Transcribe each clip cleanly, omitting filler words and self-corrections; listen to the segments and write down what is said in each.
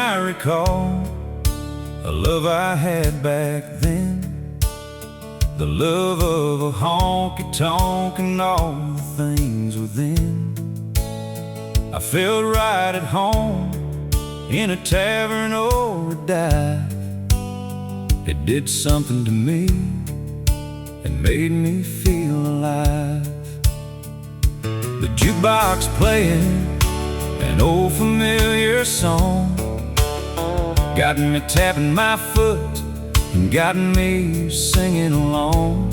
I recall a love I had back then, the love of a honky-tonk and all the things within. I felt right at home in a tavern or a dive. It did something to me and made me feel alive. The jukebox playing an old familiar song got me tapping my foot and got me singing along.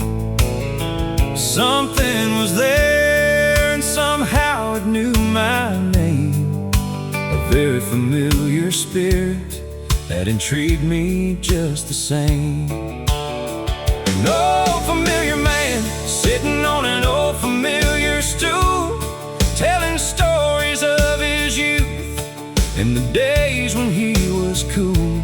Something was there and somehow it knew my name, a very familiar spirit that intrigued me just the same. An old familiar man sitting on an old familiar stool, telling stories of his youth and the days when he was cool.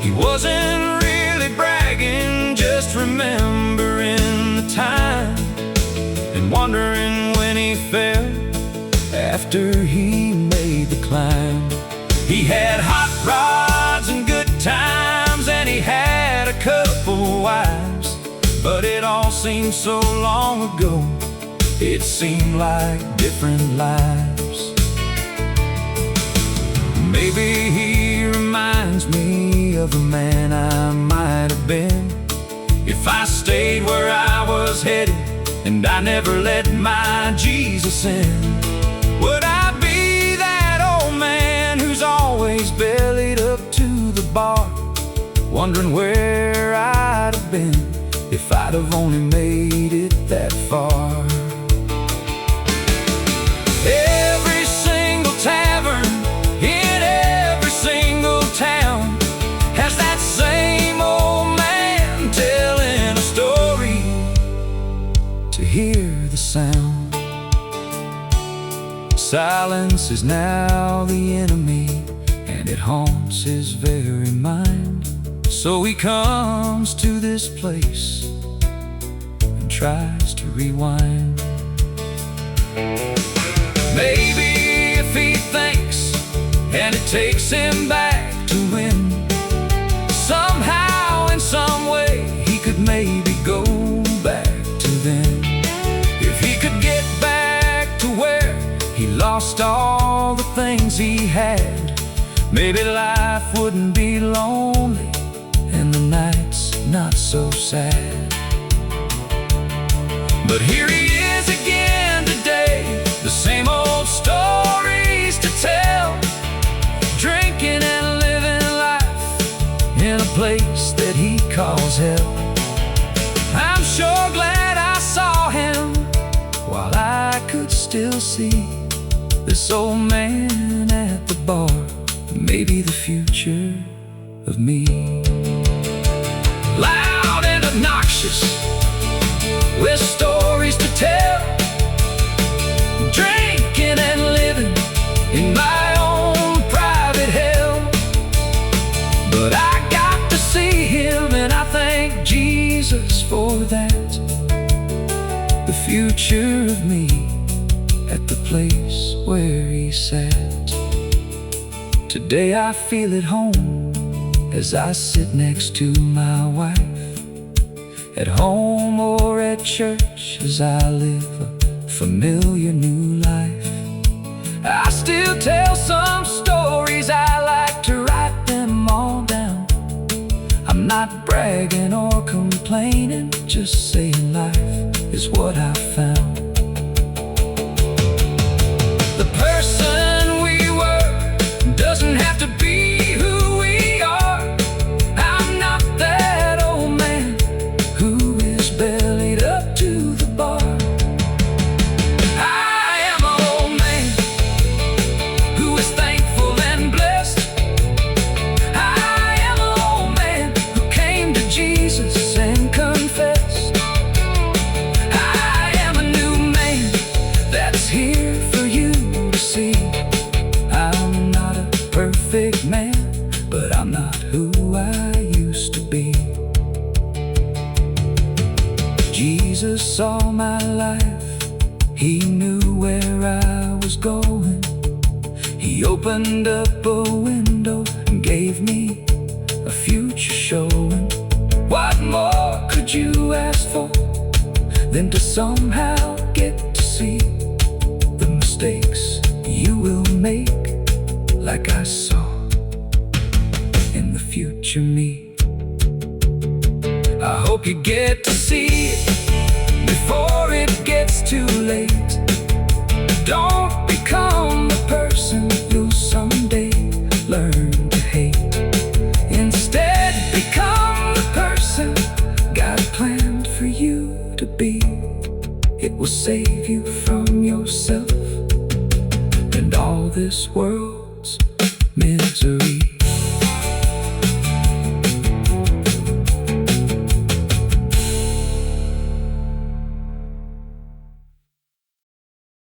He wasn't really bragging, just remembering the time and wondering when he fell after he made the climb. He had hot rods and good times, and he had a couple wives, but it all seemed so long ago. It seemed like different lives. Maybe he reminds me of the man I might have been if I stayed where I was headed and I never let my Jesus in. Would I be that old man who's always bellied up to the bar, wondering where I'd have been if I'd have only made it that far? Every single tavern in every single town has that same old man telling a story to hear the sound. Silence is now the enemy, and it haunts his very mind. So he comes to this place and tries to rewind. Maybe if he thinks and it takes him back to win, somehow, in some way, he could maybe go back to then. If he could get back to where he lost all the things he had, maybe life wouldn't be lonely and the nights not so sad. But here he is again today, the same old stories to tell, drinking and living life in a place that he calls hell. I'm sure glad I saw him while I could still see this old man at the bar, maybe the future of me. Loud and obnoxious, with stories to tell, drinking and living in my own private hell. But I got to see him, and I thank Jesus for that. The future of me at the place where he sat. Today I feel at home as I sit next to my wife, at home or at church as I live a familiar new life. I still tell some stories, I like to write them all down. I'm not bragging or complaining, just saying life is what I found. The person we were doesn't have to be who we are. I'm not that old man who is bellied up to the bar. I am an old man who is thankful and blessed. I am an old man who came to Jesus and confessed. I am a new man that's here for you to see. I'm not a perfect man, but I'm not who I used to be. Jesus saw my life, he knew where I was going. He opened up a window and gave me a future showing. What more could you ask for than to somehow get to see the mistakes you will make, like I saw in the future me? I hope you get to see it before it gets too late. Don't